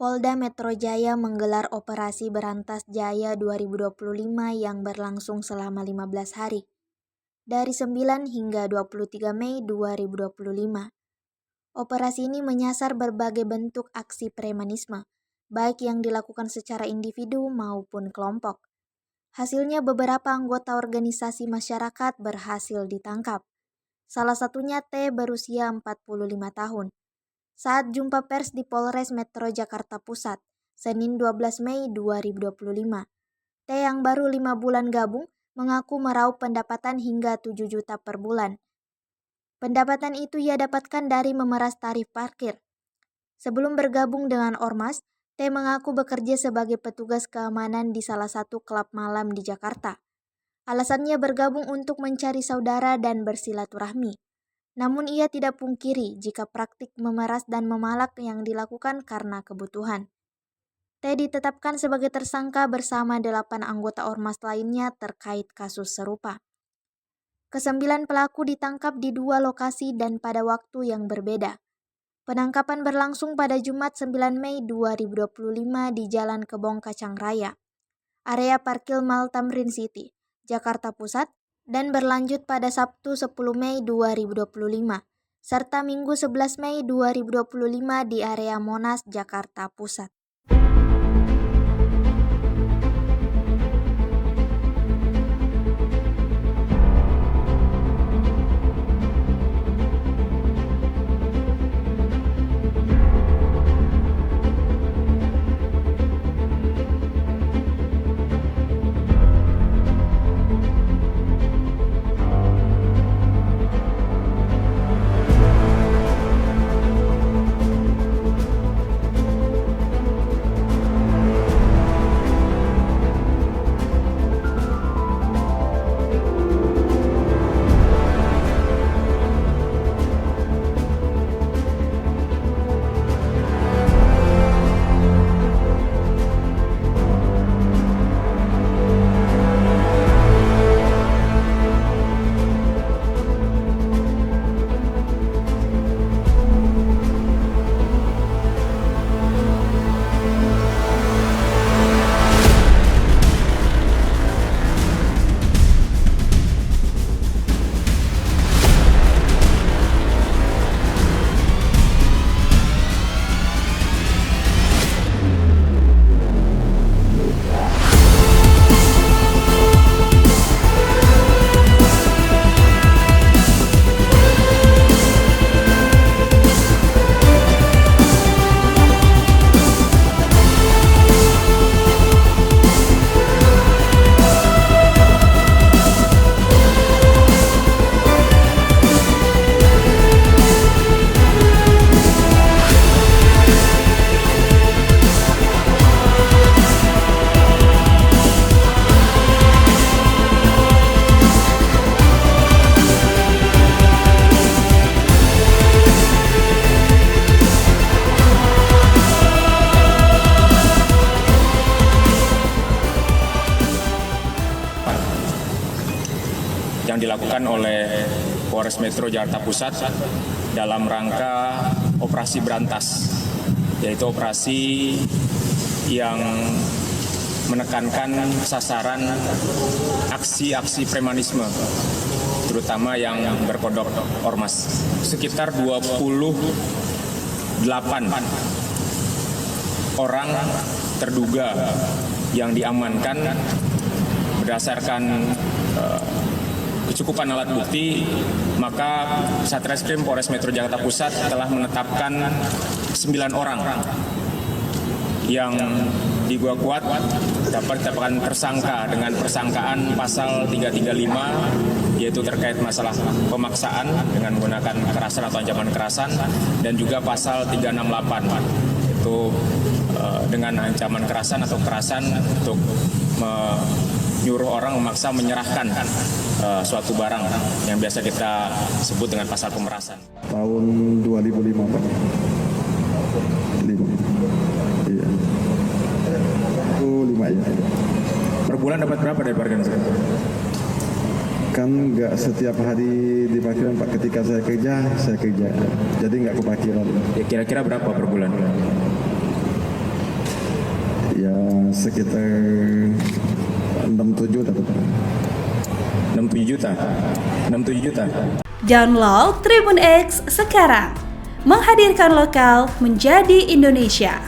Polda Metro Jaya menggelar Operasi Berantas Jaya 2025 yang berlangsung selama 15 hari, dari 9 hingga 23 Mei 2025. Operasi ini menyasar berbagai bentuk aksi premanisme, baik yang dilakukan secara individu maupun kelompok. Hasilnya beberapa anggota organisasi masyarakat berhasil ditangkap. Salah satunya T berusia 45 tahun. Saat jumpa pers di Polres Metro Jakarta Pusat, Senin 12 Mei 2025, T yang baru 5 bulan gabung mengaku meraup pendapatan hingga 7 juta per bulan. Pendapatan itu ia dapatkan dari memeras tarif parkir. Sebelum bergabung dengan Ormas, T mengaku bekerja sebagai petugas keamanan di salah satu klub malam di Jakarta. Alasannya bergabung untuk mencari saudara dan bersilaturahmi. Namun ia tidak pungkiri jika praktik memeras dan memalak yang dilakukan karena kebutuhan. T ditetapkan sebagai tersangka bersama 8 anggota Ormas lainnya terkait kasus serupa. Kesembilan pelaku ditangkap di 2 lokasi dan pada waktu yang berbeda. Penangkapan berlangsung pada Jumat 9 Mei 2025 di Jalan Kebong Kacang Raya, area parkir Mall Tamrin City, Jakarta Pusat, dan berlanjut pada Sabtu 10 Mei 2025, serta Minggu 11 Mei 2025 di area Monas, Jakarta Pusat. Yang dilakukan oleh Polres Metro Jakarta Pusat dalam rangka operasi berantas, yaitu operasi yang menekankan sasaran aksi-aksi premanisme, terutama yang berkodok Ormas. Sekitar 28 orang terduga yang diamankan berdasarkan kecukupan alat bukti, maka Satreskrim Polres Metro Jakarta Pusat telah menetapkan 9 orang yang diduga kuat dapat ditetapkan tersangka dengan persangkaan pasal 335, yaitu terkait masalah pemaksaan dengan menggunakan kekerasan atau ancaman kekerasan, dan juga pasal 368, itu dengan ancaman kekerasan atau kekerasan untuk menyuruh orang memaksa menyerahkan suatu barang yang biasa kita sebut dengan pasal pemerasan. Tahun 2005, Pak. 5. Iya. Itu 5 ya. Per bulan dapat berapa dari parkiran? Kan nggak setiap hari di parkiran, Pak. Ketika saya kerja. Jadi nggak ke parkiran. Ya, kira-kira berapa per bulan? sekitar 67 atau berapa? 67 juta. 67 juta. Download Tribun X sekarang. Menghadirkan lokal menjadi Indonesia.